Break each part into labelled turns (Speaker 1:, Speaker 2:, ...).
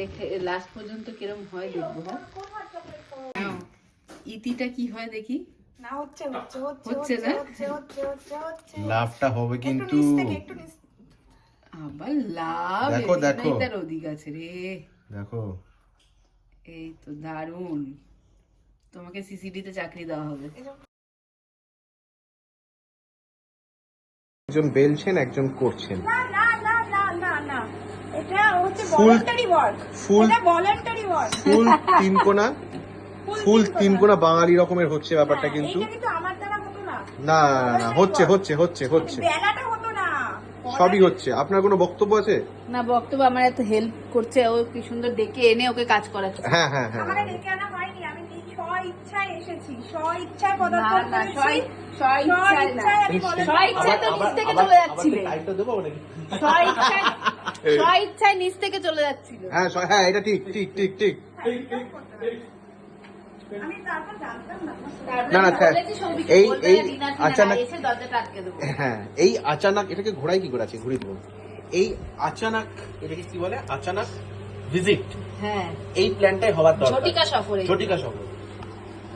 Speaker 1: দেখে লাস্ট পর্যন্ত কিরম হয় দেখবো। হ্যাঁ ইতিটা কি হয় দেখি।
Speaker 2: না হচ্ছে
Speaker 1: না
Speaker 3: লাভটা হবে কিন্তু
Speaker 1: আবার লাভ
Speaker 3: দেখো দেখো
Speaker 1: তার অধিক আছে রে।
Speaker 3: দেখো
Speaker 1: এই তো দারুণ, তোমাকে সিসিডি তে চাকরি দেওয়া হবে।
Speaker 3: একজন বেলছেন একজন করছেন।
Speaker 2: না না না না না না, এটা হচ্ছে ভলান্টারি ওয়ার্ক। এটা ভলান্টারি ওয়ার্ক।
Speaker 3: ফুল তিন কোনা, ফুল তিন কোনা বাঙালি রকমের হচ্ছে ব্যাপারটা কিন্তু।
Speaker 2: এটা কিন্তু আমার দ্বারা হতো না।
Speaker 3: না না হচ্ছে হচ্ছে হচ্ছে হচ্ছে
Speaker 2: বেলাটা হতো না।
Speaker 3: সবই হচ্ছে। আপনার কোনো বক্তব্য আছে?
Speaker 1: না বক্তব্য, আমার এত হেল্প করছে ও, কি সুন্দর ডেকে এনে ওকে কাজ করাচ্ছে।
Speaker 3: হ্যাঁ হ্যাঁ হ্যাঁ
Speaker 2: আমারে ডেকে আনা হয়নি, আমি স্ব ইচ্ছায় এসেছি, স্ব ইচ্ছায় পদার্পণ
Speaker 1: না, না,
Speaker 2: করেছি।
Speaker 1: স্ব ইচ্ছায় না।
Speaker 2: আমি বলে
Speaker 1: স্ব ইচ্ছায় তো নিচ থেকে চলে যাচ্ছিলে। স্ব ইচ্ছায় নিচ থেকে চলে যাচ্ছিল।
Speaker 3: হ্যাঁ হ্যাঁ এটা ঠিক ঠিক ঠিক ঠিক।
Speaker 2: আমি তারপর জানতাম না।
Speaker 3: না না এই এই আচানক
Speaker 1: দরজাটা আটকে দেবো।
Speaker 3: হ্যাঁ এই আচানক এটাকে ঘোড়ায় কি করে আছে ঘুরে দেবো। এই আচানক এটাকে কি বলে? আচানক ভিজিট।
Speaker 1: হ্যাঁ
Speaker 3: এই প্ল্যানটাই হওয়ার দরকার।
Speaker 1: ঝটিকা সফরে।
Speaker 3: ঝটিকা সফর।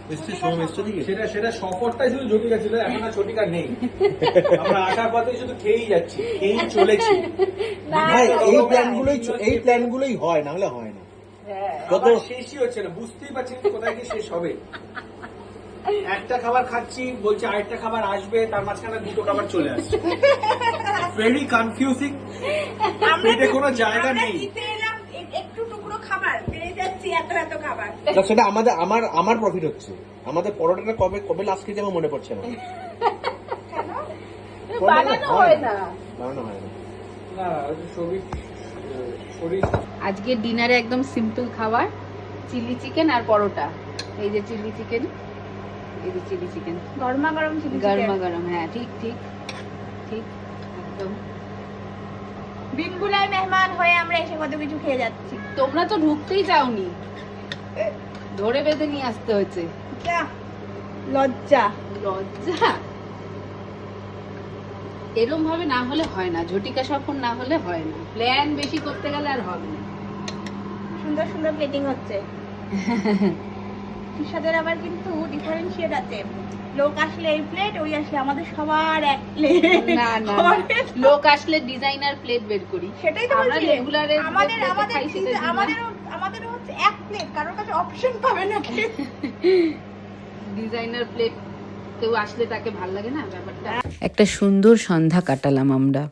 Speaker 3: মিস্ত্রি শুভ মিস্ত্রি দিকে
Speaker 4: সেটা সফরটাই শুধু ঝটিকা ছিল, এখন আর ঝটিকা নেই। আমরা আসার পথে শুধু খেয়েই যাচ্ছি, খেয়েই চলেছি।
Speaker 3: ভাই এই প্ল্যানগুলোই হয়, না হলে হয় না। কত
Speaker 4: আবার শেষই হচ্ছে না, বুঝতেই পারছি না কোথায় গিয়ে শেষ হবে। একটা খাবার খাচ্ছি, বলছে আরেকটা খাবার আসবে, তার মাঝখানে দুটো খাবার চলে আসছে। Very confusing. পেটে কোনো জায়গা নেই।
Speaker 2: দিতে এলাম একটু টুকরো খাবার, পেয়ে যাচ্ছি এত এত খাবার।
Speaker 3: সেটা আমার প্রফিট হচ্ছে। আমাদের পরোটাটা কবে লাস্ট খেতে আমার মনে পড়ছে না।
Speaker 1: বানানো হয় না।
Speaker 3: বানানো হয় না।
Speaker 4: না শরীর
Speaker 1: আজকে ডিনারে একদম সিম্পল খাবার, চিলি চিকেন আর পরোটা। এই যে চিলি চিকেন, এই যে চিলি চিকেন
Speaker 2: গরমা গরম চিলি
Speaker 1: গরমা গরম। হ্যাঁ ঠিক ঠিক ঠিক একদম।
Speaker 2: বিন বুলায় মেহমান হয়ে আমরা এসে কত কিছু খেয়ে যাচ্ছি।
Speaker 1: তোমরা তো ঢুকতেই চাওনি, ধরে বেঁধে নিয়ে আসতে হয়েছে।
Speaker 2: যা লজ্জা।
Speaker 1: লজ্জা এরম ভাবে না হলে হয় না, ঝটিকা সফর না হলে হয় না, প্ল্যান বেশি করতে গেলে আর হবে না।
Speaker 2: সুন্দর সুন্দর প্লেটিং হচ্ছে। ফিশাদের আবার কিন্তু ডিফারেন্সিয়েট আছে, লোক আসলে এই প্লেট, ওই আসলে আমাদের সবার এক প্লেট।
Speaker 1: না না লোক আসলে ডিজাইনার প্লেট বের করি।
Speaker 2: সেটাই তো
Speaker 1: আমরা
Speaker 2: বলছি,
Speaker 1: রেগুলারে
Speaker 2: আমাদেরও হচ্ছে এক প্লেট, কারোর কাছে অপশন পাবে না।
Speaker 1: ডিজাইনার প্লেট কেউ আসলে তাকে ভাল লাগে না ব্যাপারটা। একটা সুন্দর সন্ধ্যা কাটালাম আমরা।